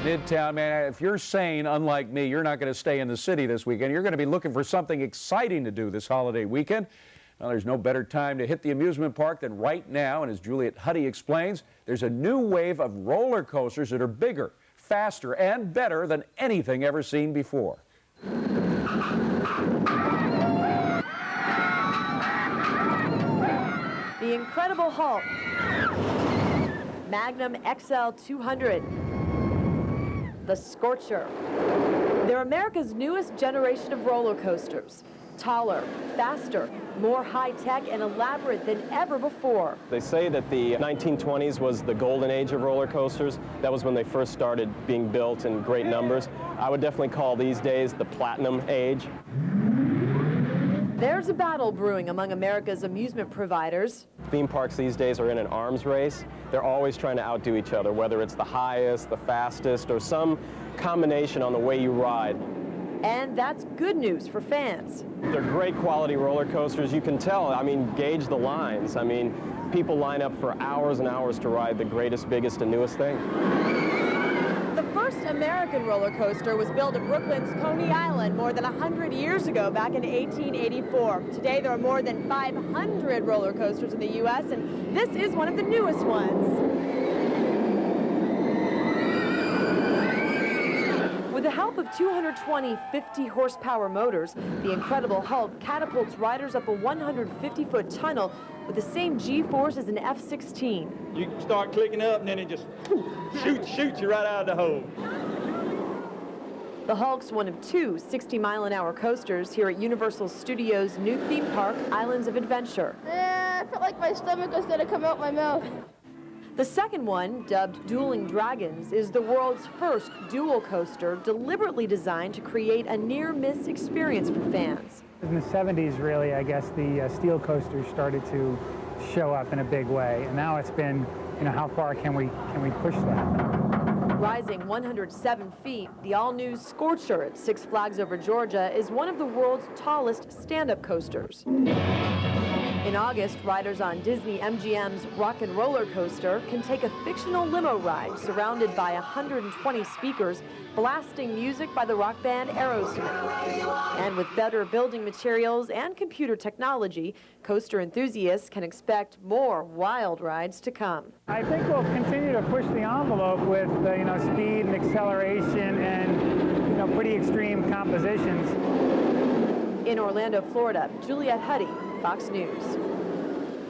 Midtown, man, if you're sane, unlike me, you're not going to stay in the city this weekend. You're going to be looking for something exciting to do this holiday weekend. Well, there's no better time to hit the amusement park than right now. And as Juliet Huddy explains, there's a new wave of roller coasters that are bigger, faster, and better than anything ever seen before. The Incredible Hulk, Magnum XL 200, the Scorcher. They're America's newest generation of roller coasters. Taller, faster, more high-tech and elaborate than ever before. They say that the 1920s was the golden age of roller coasters. That was when they first started being built in great numbers. I would definitely call these days the platinum age. There's a battle brewing among America's amusement providers. Theme parks these days are in an arms race. They're always trying to outdo each other, whether it's the highest, the fastest, or some combination on the way you ride. And that's good news for fans. They're great quality roller coasters. You can tell, I mean, gauge the lines. I mean, people line up for hours and hours to ride the greatest, biggest, and newest thing. The first American roller coaster was built at Brooklyn's Coney Island more than 100 years ago, back in 1884. Today, there are more than 500 roller coasters in the U.S., and this is one of the newest ones. With the help of 220 50-horsepower motors, the Incredible Hulk catapults riders up a 150-foot tunnel with the same G-force as an F-16. You start clicking up and then it just shoots you right out of the hole. The Hulk's one of two 60-mile-an-hour coasters here at Universal Studios' new theme park, Islands of Adventure. I felt like my stomach was going to come out my mouth. The second one, dubbed Dueling Dragons, is the world's first dual coaster deliberately designed to create a near-miss experience for fans. In the 70s, really, I guess the steel coasters started to show up in a big way, and now it's been, how far can we push that? Rising 107 feet, the all-new Scorcher at Six Flags Over Georgia is one of the world's tallest stand-up coasters. In August, riders on Disney MGM's Rock and Roller Coaster can take a fictional limo ride surrounded by 120 speakers blasting music by the rock band Aerosmith. And with better building materials and computer technology, coaster enthusiasts can expect more wild rides to come. I think we'll continue to push the envelope with speed and acceleration and pretty extreme compositions. In Orlando, Florida, Juliet Huddy, Fox News.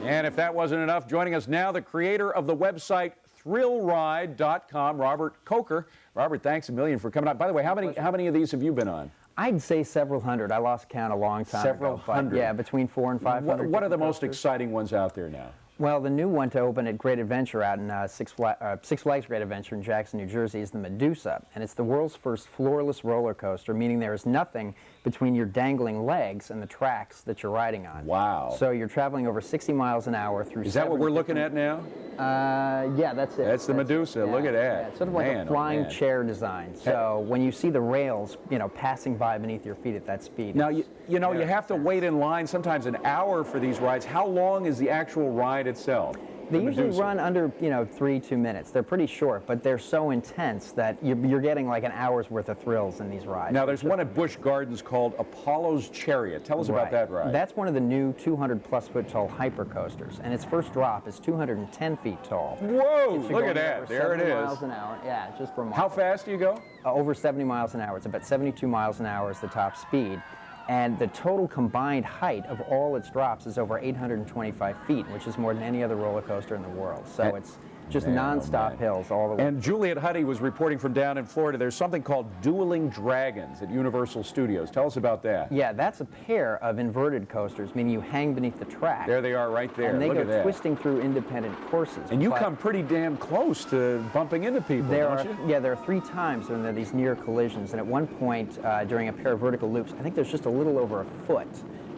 And if that wasn't enough, joining us now, the creator of the website thrillride.com, Robert Coker. Robert, thanks a million for coming on. By the way, how many of these have you been on? I'd say several hundred. I lost count a long time ago. Several hundred? Yeah, between 400 and 500. What are the most exciting ones out there now? Well, the new one to open at Great Adventure out in Six Flags Great Adventure in Jackson, New Jersey is the Medusa, and it's the world's first floorless roller coaster, meaning there is nothing between your dangling legs and the tracks that you're riding on. Wow. So you're traveling over 60 miles an hour through. Is that what we're looking at now? Yeah, that's it. That's the Medusa. Yeah, look at that. Yeah, it's sort of like a flying chair design. So when you see the rails, passing by beneath your feet at that speed. Now, you have to wait in line sometimes an hour for these rides. How long is the actual ride itself? They usually run under, 2 minutes. They're pretty short, but they're so intense that you're getting like an hour's worth of thrills in these rides. Now, there's one at Busch Gardens called Apollo's Chariot. Tell us about that ride. That's one of the new 200-plus foot tall hyper coasters, and its first drop is 210 feet tall. Whoa! Look at that. There it is. 70 miles an hour. Yeah, just remarkable. How fast do you go? Over 70 miles an hour. It's about 72 miles an hour is the top speed. And the total combined height of all its drops is over 825 feet, which is more than any other roller coaster in the world. So it's just non-stop hills all the way. And Juliet Huddy was reporting from down in Florida. There's something called Dueling Dragons at Universal Studios. Tell us about that. Yeah, that's a pair of inverted coasters, meaning you hang beneath the track. There they are right there. And they Look go at that. twisting through independent courses. And you come pretty damn close to bumping into people, don't you? Yeah, there are 3 times when there are these near collisions. And at one point, during a pair of vertical loops, I think there's just a little over a foot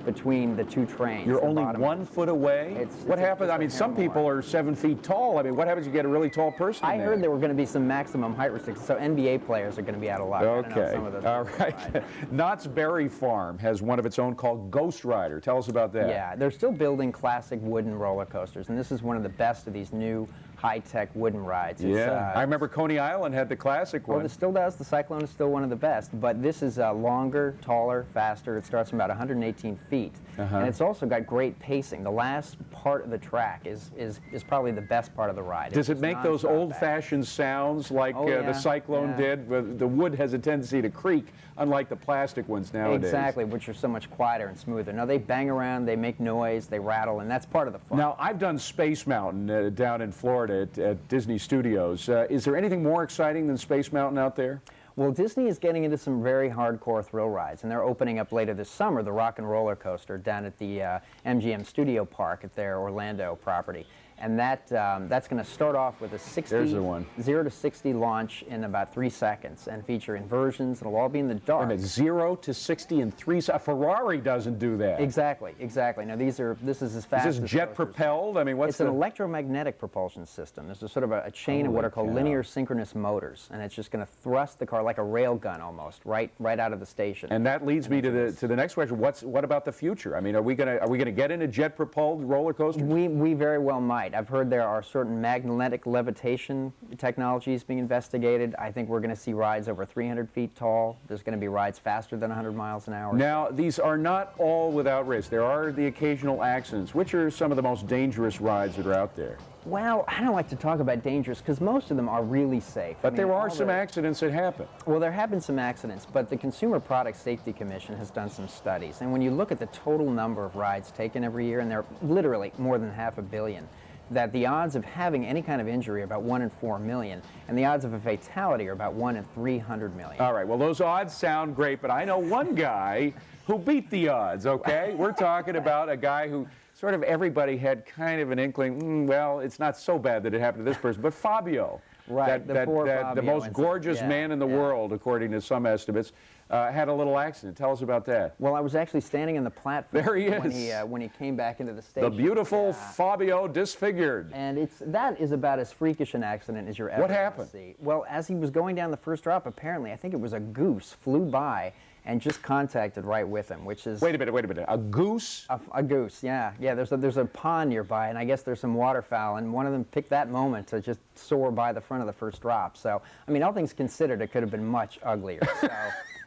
between the two trains. You're the only bottom 1 foot away? What happens? I mean, some people are 7 feet tall. I mean, what happens if you get a really tall person I in heard there were going to be some maximum height restrictions, so NBA players are going to be out of luck. I don't know if Okay, some of those all people right. ride. Knott's Berry Farm has one of its own called Ghost Rider. Tell us about that. Yeah, they're still building classic wooden roller coasters, and this is one of the best of these new high-tech wooden rides. Yeah, I remember Coney Island had the classic one. Well, it still does. The Cyclone is still one of the best, but this is longer, taller, faster. It starts from about 118 feet, and it's also got great pacing. The last part of the track is probably the best part of the ride. Does it make those old-fashioned sounds like the Cyclone did? The wood has a tendency to creak, unlike the plastic ones nowadays. Exactly, which are so much quieter and smoother. No, they bang around, they make noise, they rattle, and that's part of the fun. Now, I've done Space Mountain down in Florida at Disney Studios. Is there anything more exciting than Space Mountain out there? Well, Disney is getting into some very hardcore thrill rides, and they're opening up later this summer the Rock and Roller Coaster down at the MGM Studio Park at their Orlando property. And that's going to start off with a 0 to 60 launch in about 3 seconds and feature inversions. It'll all be in the dark. And 0 to 60 in 3 seconds. A Ferrari doesn't do that. Exactly, exactly. Now this is as fast as Is this jet propelled? I mean, what's It's an electromagnetic propulsion system. There's a sort of a chain of what are called linear synchronous motors, and it's just going to thrust the car like a rail gun almost, right out of the station. And that leads me to the next question. What about the future? I mean, are we gonna get into jet propelled roller coasters? We very well might. I've heard there are certain magnetic levitation technologies being investigated. I think we're going to see rides over 300 feet tall. There's going to be rides faster than 100 miles an hour. Now, these are not all without risk. There are the occasional accidents. Which are some of the most dangerous rides that are out there? Well, I don't like to talk about dangerous because most of them are really safe. But there are some accidents that happen. Well, there have been some accidents, but the Consumer Product Safety Commission has done some studies. And when you look at the total number of rides taken every year, and they're literally more than 500 million, that the odds of having any kind of injury are about 1 in 4 million, and the odds of a fatality are about 1 in 300 million. All right, well, those odds sound great, but I know one guy who beat the odds, okay? We're talking about a guy who sort of everybody had kind of an inkling, well, it's not so bad that it happened to this person, but Fabio. Right, the most gorgeous man in the world, according to some estimates, had a little accident. Tell us about that. Well, I was actually standing on the platform there he is. When he came back into the station. The beautiful Fabio disfigured. And that is about as freakish an accident as you're ever going to see. Well, as he was going down the first drop, apparently, I think it was a goose flew by and just contacted right with him, which is... Wait a minute. A goose? A goose, yeah. There's a pond nearby, and I guess there's some waterfowl, and one of them picked that moment to just soar by the front of the first drop. So, I mean, all things considered, it could have been much uglier. So,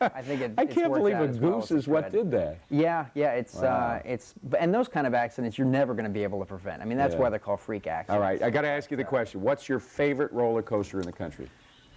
I think I can't believe a goose is what did that. Yeah, and those kind of accidents you're never going to be able to prevent. I mean, that's why they're called freak accidents. All right, I got to ask you the question. What's your favorite roller coaster in the country?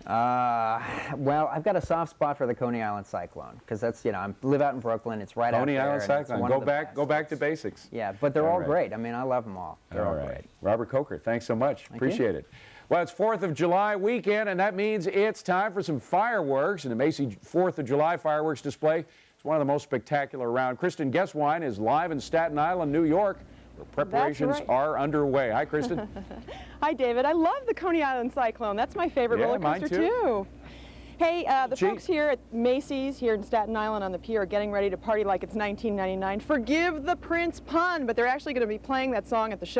Well, I've got a soft spot for the Coney Island Cyclone because that's, I live out in Brooklyn. It's right out there. Coney Island Cyclone. Go back to basics. Yeah, but they're all great. I mean, I love them all. They're all great. Robert Coker, thanks so much. Appreciate it. Well, it's 4th of July weekend, and that means it's time for some fireworks. And the Macy 4th of July fireworks display is one of the most spectacular around. Kristen Guesswine is live in Staten Island, New York, where preparations are underway. Hi, Kristen. Hi, David. I love the Coney Island Cyclone. That's my favorite roller coaster, too. Hey, the folks here at Macy's here in Staten Island on the pier are getting ready to party like it's 1999. Forgive the Prince pun, but they're actually going to be playing that song at the show.